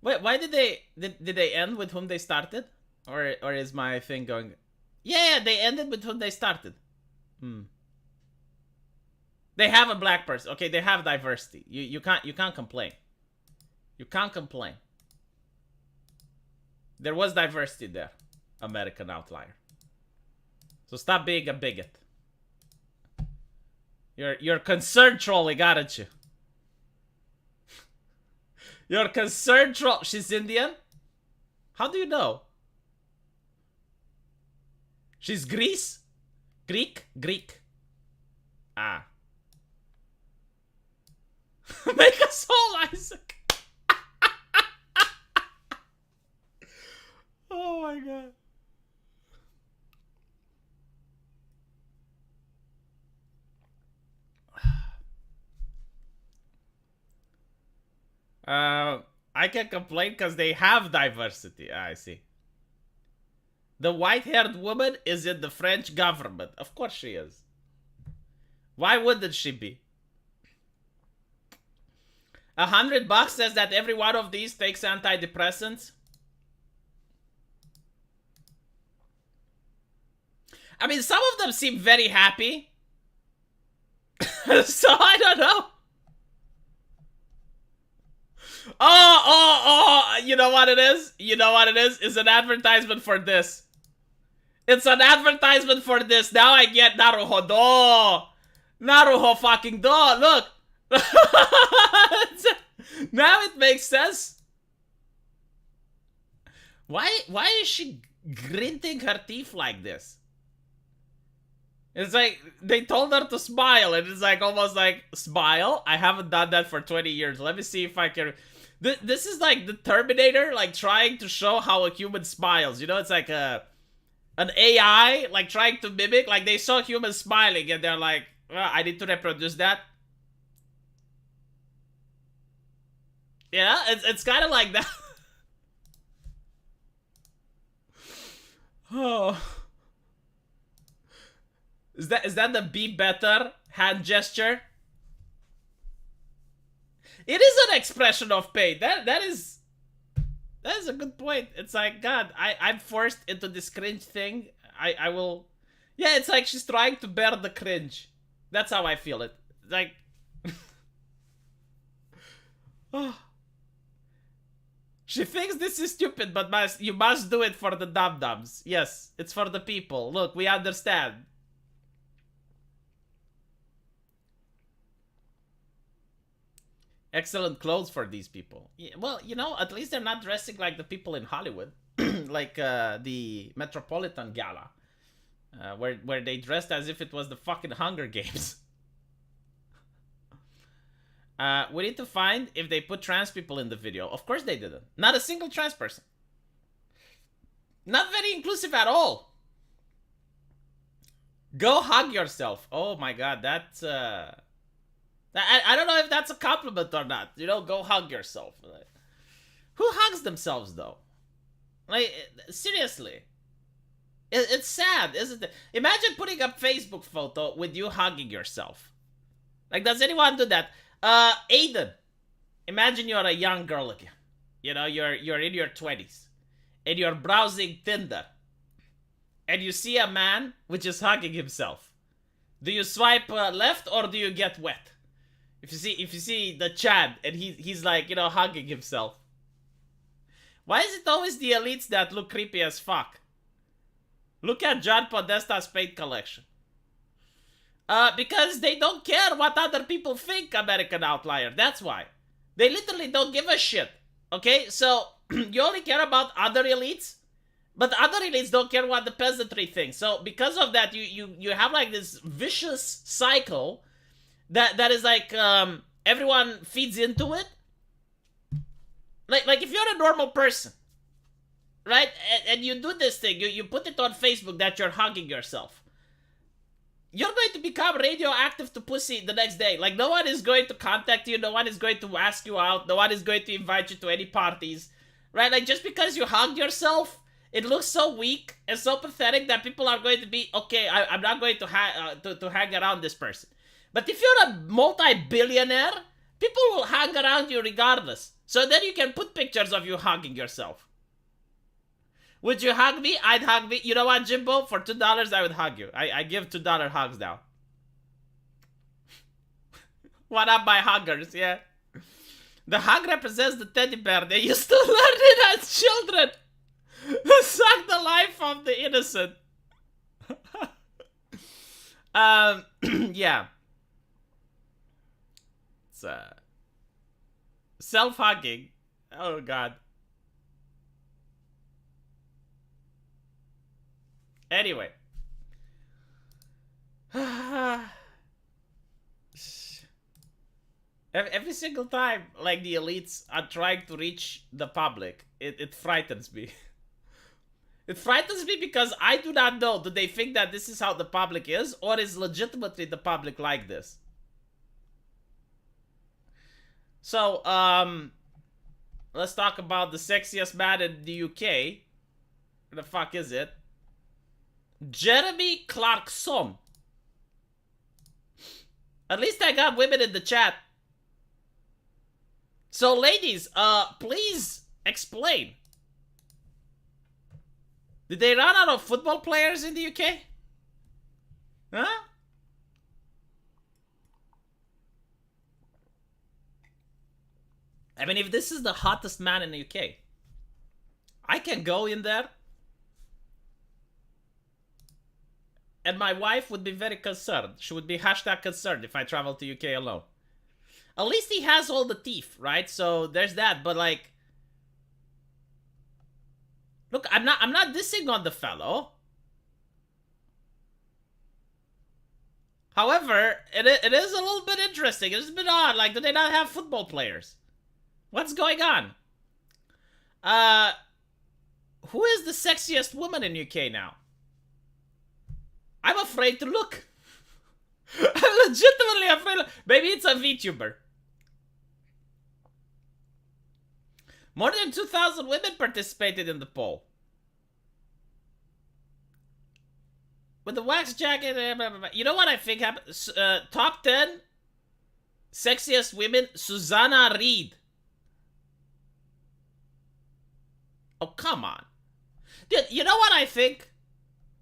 Wait, why did they end with whom they started? Or is my thing going? Yeah, they ended with whom they started. They have a black person. Okay, they have diversity. You can't complain. You can't complain. There was diversity there. American outlier. So stop being a bigot. You're concerned trolling, aren't you? You're concerned troll. She's Indian? How do you know? She's Greece? Greek. Ah. Make us whole, Isaac. Oh my god. I can complain because they have diversity. I see. The white-haired woman is in the French government. Of course she is. Why wouldn't she be? $100 says that every one of these takes antidepressants. I mean, some of them seem very happy. So I don't know. Oh, you know what it is? You know what it is? It's an advertisement for this. It's an advertisement for this. Now I get Naruho do. Naruho fucking do. Look. Now it makes sense. Why is she gritting her teeth like this? It's like they told her to smile, and it's like almost like, smile? I haven't done that for 20 years. Let me see if I can. This is like the Terminator, like trying to show how a human smiles. You know, it's like an AI, like trying to mimic. Like they saw humans smiling, and they're like, well, I need to reproduce that. Yeah, it's kind of like that. Oh. Is that the be better hand gesture? It is an expression of pain. That is a good point. It's like, God, I'm forced into this cringe thing. I will. Yeah, it's like she's trying to bear the cringe. That's how I feel it. Like, oh. She thinks this is stupid, but you must do it for the dum-dums. Yes, it's for the people. Look, we understand. Excellent clothes for these people. Yeah, well, you know, at least they're not dressing like the people in Hollywood. Like the Metropolitan Gala. Where they dressed as if it was the fucking Hunger Games. We need to find if they put trans people in the video. Of course they didn't. Not a single trans person. Not very inclusive at all. Go hug yourself. Oh my god, that's... I don't know if that's a compliment or not. You know, go hug yourself. Like, who hugs themselves, though? Like, seriously. It's sad, isn't it? Imagine putting up Facebook photo with you hugging yourself. Like, does anyone do that? Aiden. Imagine you're a young girl again. You know, you're in your 20s. And you're browsing Tinder. And you see a man which is hugging himself. Do you swipe left or do you get wet? If you see the Chad and he's like, you know, hugging himself. Why is it always the elites that look creepy as fuck? Look at John Podesta's paint collection. Because they don't care what other people think, American Outlier. That's why. They literally don't give a shit. Okay? So, you only care about other elites, but other elites don't care what the peasantry thinks. So, because of that, you have like this vicious cycle that is like, everyone feeds into it. Like if you're a normal person, right? And you do this thing, you put it on Facebook that you're hugging yourself. You're going to become radioactive to pussy the next day. Like, no one is going to contact you. No one is going to ask you out. No one is going to invite you to any parties. Right? Like, just because you hugged yourself, it looks so weak and so pathetic that people are going to be, okay, I'm not going to, to hang around this person. But if you're a multi-billionaire, people will hang around you regardless. So then you can put pictures of you hugging yourself. Would you hug me? I'd hug me. You know what, Jimbo? For $2, I would hug you. I give $2 hugs now. What up, my huggers? Yeah. The hug represents the teddy bear they used to learn it as children. Suck the life of the innocent. Yeah. It's self-hugging. Oh god. Anyway. Every single time, like, the elites are trying to reach the public, it frightens me. It frightens me because I do not know, do they think that this is how the public is, or is legitimately the public like this? So, let's talk about the sexiest man in the UK. Where the fuck is it? Jeremy Clarkson. At least I got women in the chat. So, ladies, please explain. Did they run out of football players in the UK? Huh? I mean, if this is the hottest man in the UK, I can go in there and my wife would be very concerned. She would be #concerned if I travel to UK alone. At least he has all the teeth, right? So there's that, but like, look, I'm not dissing on the fellow. However, it is a little bit interesting. It's a bit odd. Like, do they not have football players? What's going on? Who is the sexiest woman in UK now? I'm afraid to look. I'm legitimately afraid. Maybe it's a VTuber. More than 2,000 women participated in the poll. With the wax jacket, you know what I think happened? Top 10 sexiest women, Susanna Reid. Oh, come on. Dude, you know what I think?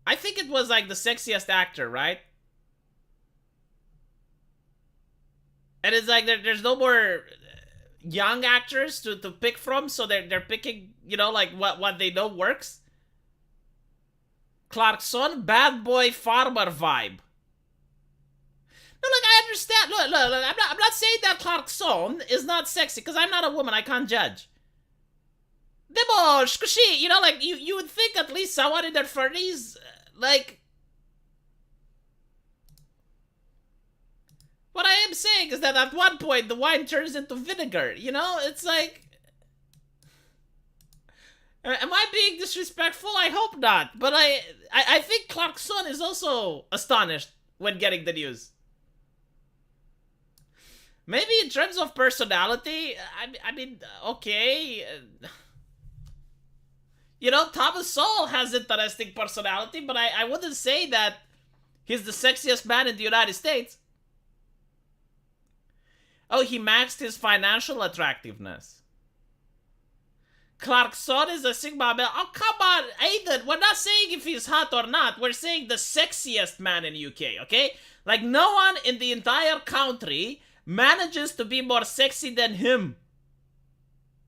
I think it was like the sexiest actor, right? And it's like there's no more young actors to pick from, so they're picking, you know, like what they know works. Clarkson, bad boy farmer vibe. No, like, I understand. Look, I'm not saying that Clarkson is not sexy, because I'm not a woman, I can't judge. Demo, squishy, you know, like, you would think at least someone in their 30s, like... What I am saying is that at one point the wine turns into vinegar, you know? It's like... Am I being disrespectful? I hope not. But I think Clarkson is also astonished when getting the news. Maybe in terms of personality, I mean, okay. You know, Thomas Sowell has interesting personality, but I wouldn't say that he's the sexiest man in the United States. Oh, he maxed his financial attractiveness. Clarkson is a Sigma male. Oh, come on, Aiden. We're not saying if he's hot or not. We're saying the sexiest man in UK, okay? Like, no one in the entire country manages to be more sexy than him.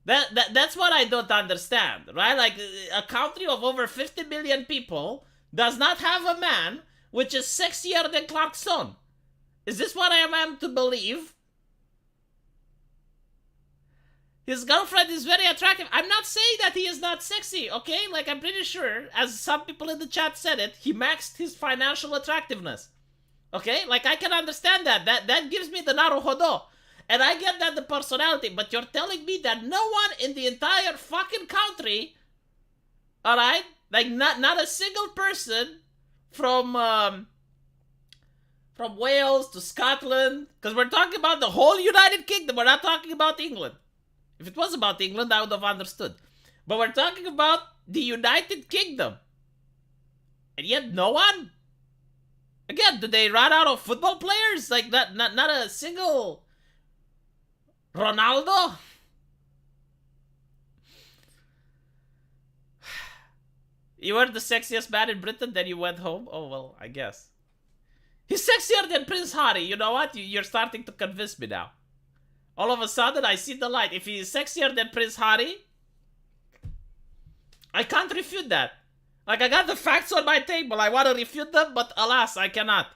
That's what I don't understand, right? Like, a country of over 50 million people does not have a man which is sexier than Clarkson. Is this what I am to believe? His girlfriend is very attractive. I'm not saying that he is not sexy, okay? Like, I'm pretty sure, as some people in the chat said it, he maxed his financial attractiveness. Okay? Like, I can understand that. That gives me the naruhodo. And I get that the personality, but you're telling me that no one in the entire fucking country, alright? Like, not a single person from Wales to Scotland, because we're talking about the whole United Kingdom, we're not talking about England. If it was about England, I would have understood. But we're talking about the United Kingdom. And yet no one? Again, did they run out of football players? Like, not a single Ronaldo? You were the sexiest man in Britain, then you went home? Oh, well, I guess. He's sexier than Prince Harry. You know what? You're starting to convince me now. All of a sudden, I see the light. If he is sexier than Prince Harry, I can't refute that. Like, I got the facts on my table. I want to refute them, but alas, I cannot.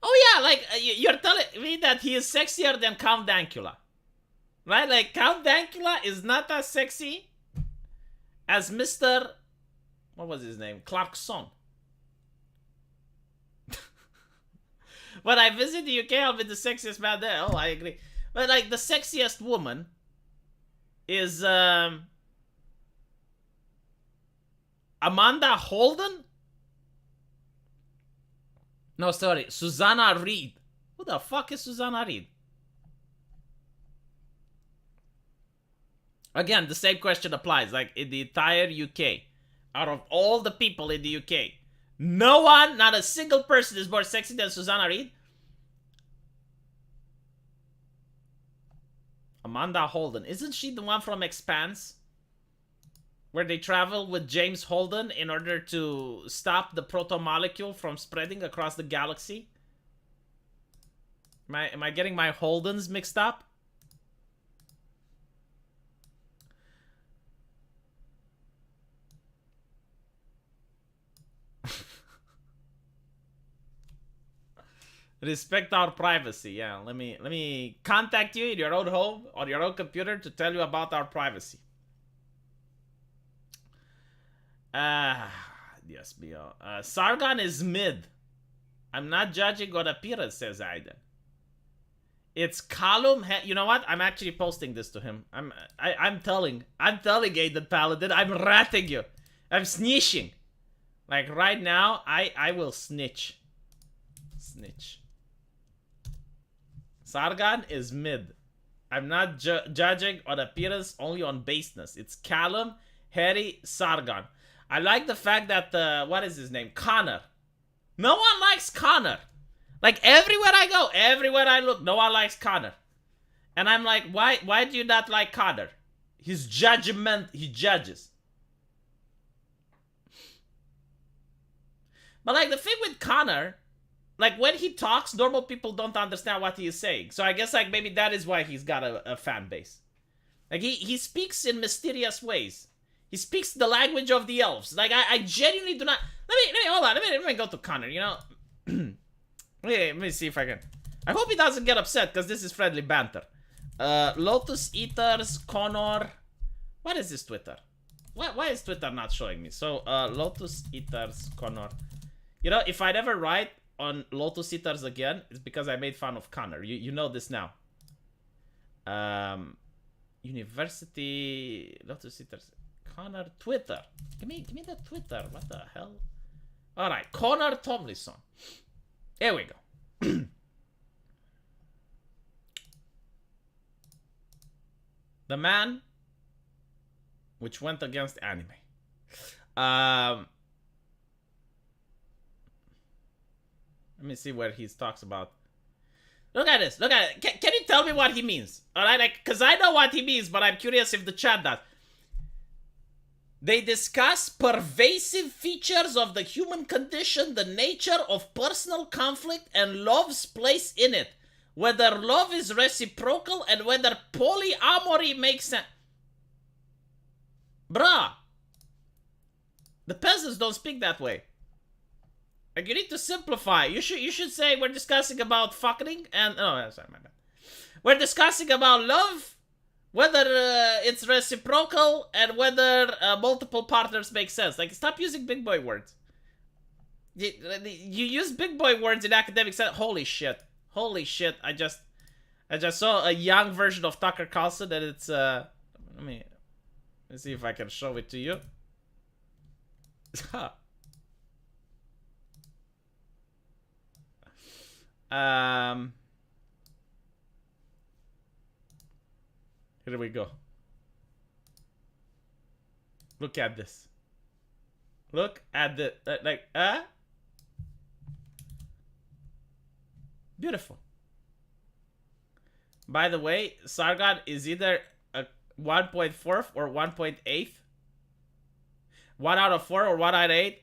Oh yeah, like, you're telling me that he is sexier than Count Dankula. Right? Like, Count Dankula is not as sexy as Mr. What was his name? Clarkson. When I visit the UK, I'll be the sexiest man there. Oh, I agree. But, like, the sexiest woman is, Amanda Holden? No, sorry. Susanna Reid. Who the fuck is Susanna Reid? Again, the same question applies. Like, in the entire UK, out of all the people in the UK, no one, not a single person is more sexy than Susanna Reid. Amanda Holden. Isn't she the one from Expanse? Where they travel with James Holden in order to stop the proto-molecule from spreading across the galaxy? Am I getting my Holdens mixed up? Respect our privacy. Yeah, let me contact you in your own home on your own computer to tell you about our privacy. Yes, Bio. Sargon is mid. I'm not judging on appearance, says Aiden. It's Callum. You know what? I'm actually posting this to him. I'm telling Aiden Paladin. I'm ratting you. I'm snitching. Like right now, I will snitch. Snitch. Sargon is mid. I'm not judging on appearance, only on baseness. It's Callum, Harry, Sargon. I like the fact that, what is his name? Connor. No one likes Connor. Like, everywhere I go, everywhere I look, no one likes Connor. And I'm like, why do you not like Connor? His judgment, he judges. But, like, the thing with Connor, like, when he talks, normal people don't understand what he is saying. So I guess, like, maybe that is why he's got a fan base. Like, he speaks in mysterious ways. He speaks the language of the elves. Like, I genuinely do not... Let me hold on. Let me go to Connor, you know? let me see if I can... I hope he doesn't get upset, because this is friendly banter. Lotus Eaters, Connor... What is this Twitter? Why is Twitter not showing me? So, Lotus Eaters, Connor... You know, if I never write on Lotus Eaters again, it's because I made fun of Connor. You know this now. University... Lotus Eaters... Connor Twitter. Give me the Twitter. What the hell? Alright, Connor Tomlinson. Here we go. The man which went against anime. Let me see where he talks about. Look at this. Look at it. Can you tell me what he means? Alright, like, because I know what he means, but I'm curious if the chat does. They discuss pervasive features of the human condition, the nature of personal conflict, and love's place in it. Whether love is reciprocal and whether polyamory makes sense. Bruh. The peasants don't speak that way. Like, you need to simplify. You should say we're discussing about fucking and... Oh, sorry, my bad. We're discussing about love, whether it's reciprocal, and whether multiple partners make sense. Like, stop using big boy words. You use big boy words in academic sense. Holy shit. Holy shit. I just saw a young version of Tucker Carlson, and it's... Let me see if I can show it to you. Here we go. Look at this. Look at the beautiful. By the way, Sargon is either a 1.4 or 1.8. 1 out of 4 or 1 out of 8.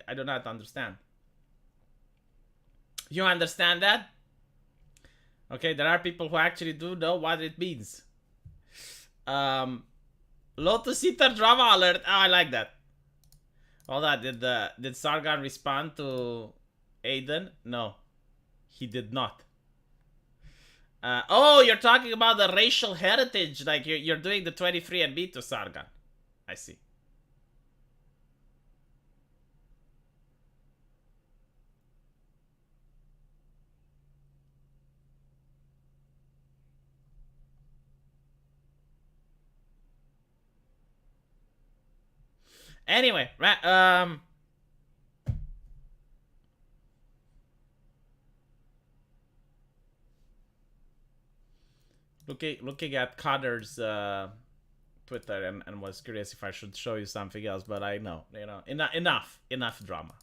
I do not understand. You understand that? Okay, there are people who actually do know what it means. Lotus Eater drama alert. Oh, I like that. Hold on, did Sargon respond to Aiden? No, he did not. Oh, you're talking about the racial heritage, like you're doing the 23andMe to Sargon. I see. Anyway, looking at Connor's Twitter and was curious if I should show you something else, but I know, enough drama.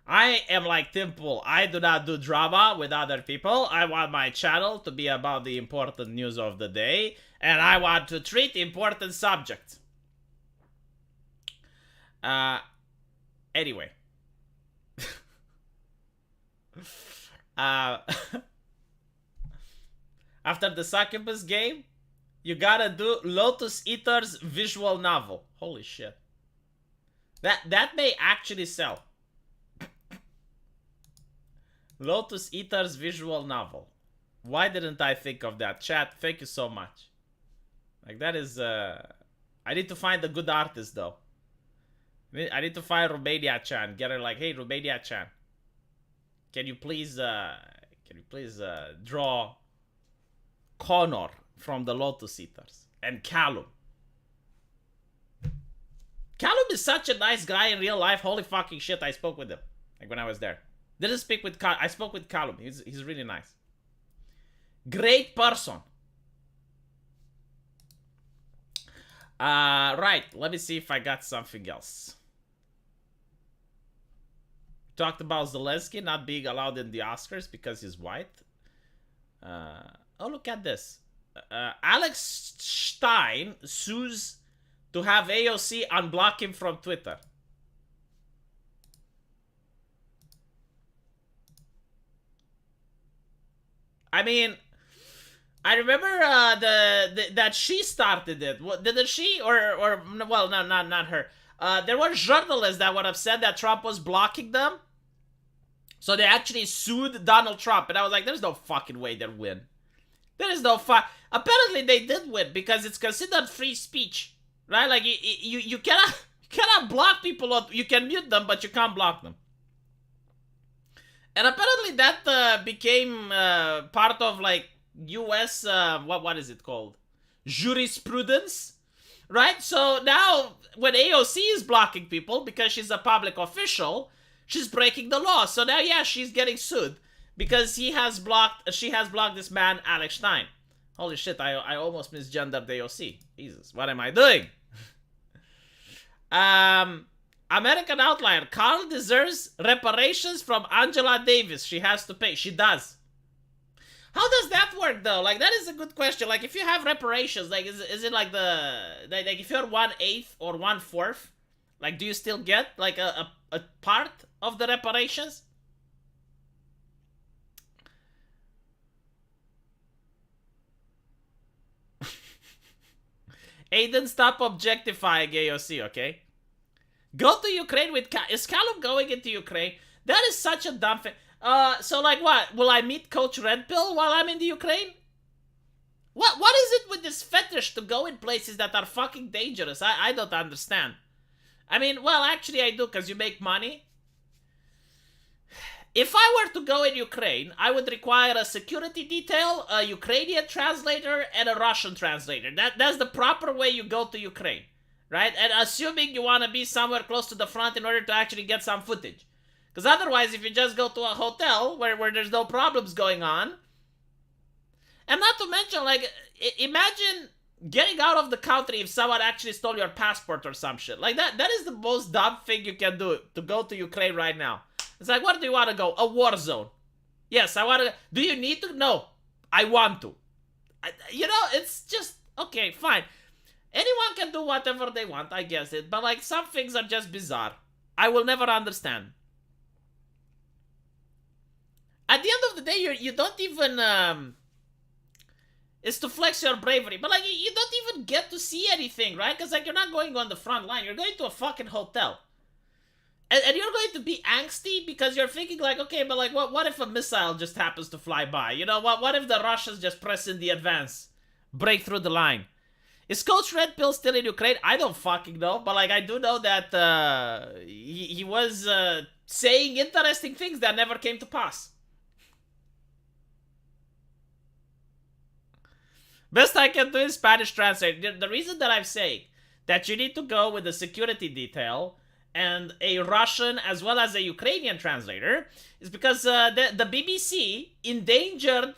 I am like Tim Pool. I do not do drama with other people. I want my channel to be about the important news of the day, and I want to treat important subjects. Anyway. After the Succubus game, you gotta do Lotus Eater's visual novel. Holy shit. That may actually sell. Lotus Eater's visual novel. Why didn't I think of that? Chat, thank you so much. Like, that is, I need to find a good artist, though. I need to find Romania-chan. Get her like, hey, Romania-chan. Can you please draw Connor from the Lotus Eaters? And Callum. Callum is such a nice guy in real life. Holy fucking shit, I spoke with him. Like, when I was there. Didn't speak with Callum. I spoke with Callum. He's really nice. Great person. Right. Let me see if I got something else. Talked about Zelensky not being allowed in the Oscars because he's white. Oh, look at this. Alex Stein sues to have AOC unblock him from Twitter. I mean, I remember that she started it. Didn't she? Or well, no, not her. There were journalists that would have said that Trump was blocking them. So they actually sued Donald Trump. And I was like, there's no fucking way they'll win. There is no Apparently they did win because it's considered free speech. Right? Like, you cannot block people. You can mute them, but you can't block them. And apparently that became part of, like, U.S. What is it called? Jurisprudence, right? So now when AOC is blocking people because she's a public official, she's breaking the law. So now, yeah, she's getting sued because she has blocked this man, Alex Stein. Holy shit, I almost misgendered AOC. Jesus, what am I doing? American Outlier. Carl deserves reparations from Angela Davis. She has to pay. She does. How does that work, though? Like, that is a good question. Like, if you have reparations, like, is it like like if you're 1/8 or 1/4, like, do you still get, like, a part of the reparations? Aiden, stop objectifying AOC, okay? Go to Ukraine with is Callum going into Ukraine? That is such a dumb thing. So like what? Will I meet Coach Red Pill while I'm in the Ukraine? What is it with this fetish to go in places that are fucking dangerous? I don't understand. I mean, well, actually I do, because you make money. If I were to go in Ukraine, I would require a security detail, a Ukrainian translator, and a Russian translator. That's the proper way you go to Ukraine. Right? And assuming you want to be somewhere close to the front in order to actually get some footage. Because otherwise, if you just go to a hotel where there's no problems going on, and not to mention, like, imagine getting out of the country if someone actually stole your passport or some shit. Like, that is the most dumb thing you can do, to go to Ukraine right now. It's like, where do you want to go? A war zone. Yes, I want to. Do you need to? No, I want to. It's just, okay, fine. Anyone can do whatever they want, I guess it. But, like, some things are just bizarre. I will never understand. At the end of the day, you don't even, it's to flex your bravery. But, like, you don't even get to see anything, right? Because, like, you're not going on the front line. You're going to a fucking hotel. And you're going to be angsty because you're thinking, like, okay, but, like, what if a missile just happens to fly by? You know, what if the Russians just press in the advance? Break through the line? Is Coach Red Pill still in Ukraine? I don't fucking know. But, like, I do know that he was saying interesting things that never came to pass. Best I can do is Spanish translate. The reason that I'm saying that you need to go with a security detail and a Russian as well as a Ukrainian translator is because the BBC endangered...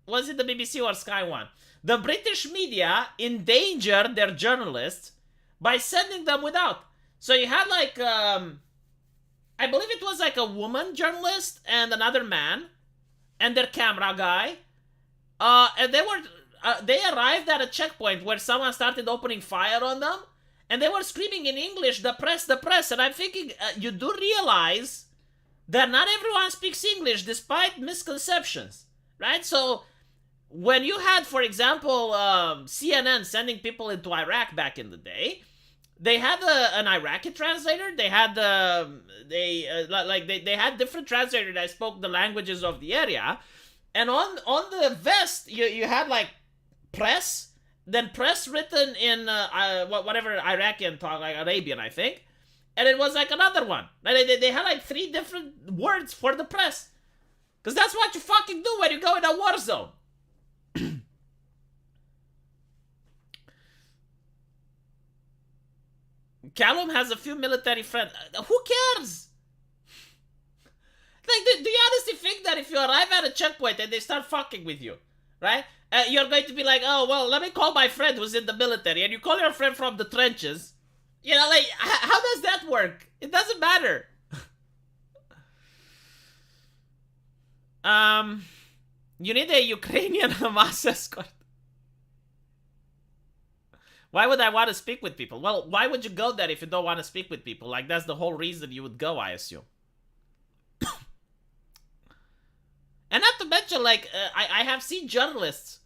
Was it the BBC or Sky One? The British media endangered their journalists by sending them without. So you had, like... I believe it was like a woman journalist and another man and their camera guy. And they arrived at a checkpoint where someone started opening fire on them. And they were screaming in English, the press, the press. And I'm thinking, you do realize that not everyone speaks English despite misconceptions, right? So when you had, for example, CNN sending people into Iraq back in the day, they had an Iraqi translator. They had they had different translators that spoke the languages of the area. And on the vest, you had like press. Then press written in whatever Iraqi talk, like Arabian, I think. And it was like another one. They had like 3 different words for the press. Because that's what you fucking do when you go in a war zone. Callum has a few military friends. Who cares? Like, do you honestly think that if you arrive at a checkpoint and they start fucking with you, right? You're going to be like, oh, well, let me call my friend who's in the military. And you call your friend from the trenches. You know, like, how does that work? It doesn't matter. You need a Ukrainian Hamas escort. Why would I want to speak with people? Well, why would you go there if you don't want to speak with people? Like, that's the whole reason you would go, I assume. And not to mention, like, I have seen journalists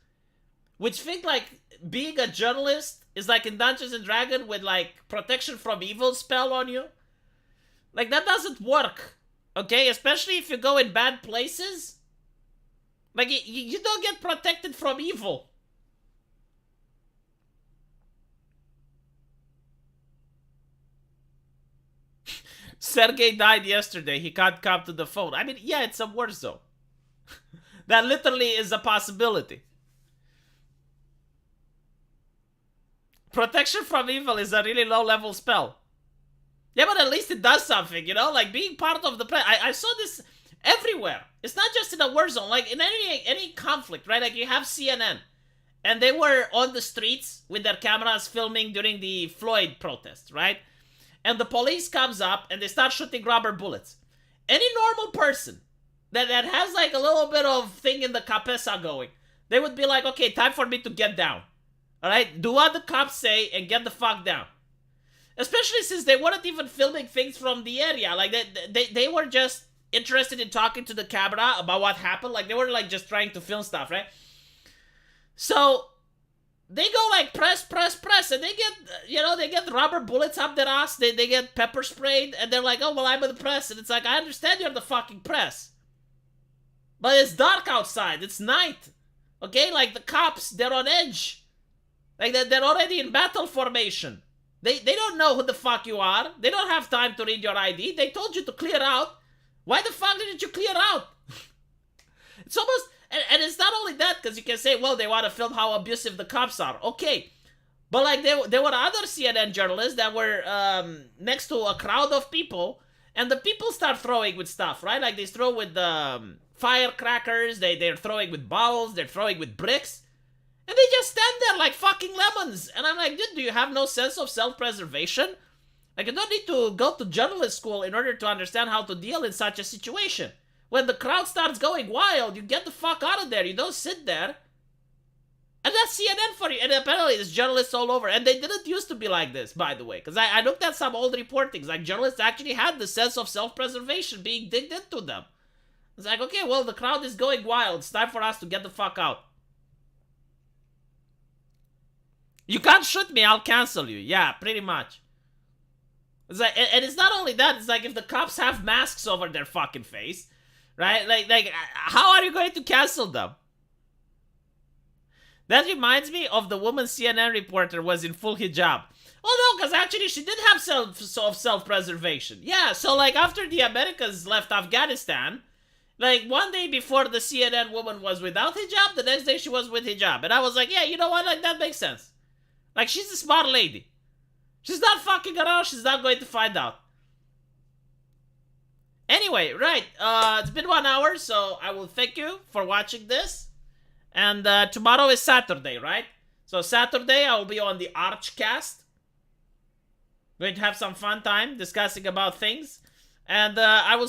which think, like, being a journalist is like in Dungeons and Dragons with, like, protection from evil spell on you. Like, that doesn't work, okay? Especially if you go in bad places. Like, you don't get protected from evil. Sergey died yesterday. He can't come to the phone. I mean, yeah, it's a war zone. That literally is a possibility. Protection from evil is a really low-level spell. Yeah, but at least it does something, you know? Like, being part of the... I saw this everywhere. It's not just in a war zone. Like, in any conflict, right? Like, you have CNN. And they were on the streets with their cameras filming during the Floyd protests, right? And the police comes up and they start shooting rubber bullets. Any normal person that has, like, a little bit of thing in the cabeza going, they would be like, okay, time for me to get down. Alright? Do what the cops say and get the fuck down. Especially since they weren't even filming things from the area. Like, they were just interested in talking to the camera about what happened. Like, they were, like, just trying to film stuff, right? So, they go, like, press, and they get, you know, they get rubber bullets up their ass. They get pepper sprayed, and they're like, oh, well, I'm in the press. And it's like, I understand you're the fucking press. But it's dark outside. It's night. Okay? Like, the cops, they're on edge. Like, they're already in battle formation. They don't know who the fuck you are. They don't have time to read your ID. They told you to clear out. Why the fuck didn't you clear out? It's almost... And it's not only that, because you can say, well, they want to film how abusive the cops are. Okay. But, like, there were other CNN journalists that were next to a crowd of people, and the people start throwing with stuff, right? Like, they throw with firecrackers, they're throwing with balls, they're throwing with bricks. And they just stand there like fucking lemons. And I'm like, dude, do you have no sense of self-preservation? Like, you don't need to go to journalist school in order to understand how to deal in such a situation. When the crowd starts going wild, you get the fuck out of there. You don't sit there. And that's CNN for you. And apparently there's journalists all over. And they didn't used to be like this, by the way. Because I looked at some old reportings. Like, journalists actually had the sense of self-preservation being digged into them. It's like, okay, well, the crowd is going wild. It's time for us to get the fuck out. You can't shoot me, I'll cancel you. Yeah, pretty much. It's like, and it's not only that, it's like if the cops have masks over their fucking face, right? Like, how are you going to cancel them? That reminds me of the woman CNN reporter was in full hijab. Oh no, because actually she did have self-preservation. Yeah, so like after the Americans left Afghanistan, like one day before the CNN woman was without hijab, the next day she was with hijab. And I was like, yeah, you know what, like that makes sense. Like she's a smart lady. She's not fucking around, she's not going to find out. Anyway, right, it's been 1 hour, so I will thank you for watching this. And tomorrow is Saturday, right? So Saturday I will be on the Archcast. Going to have some fun time discussing about things. And I will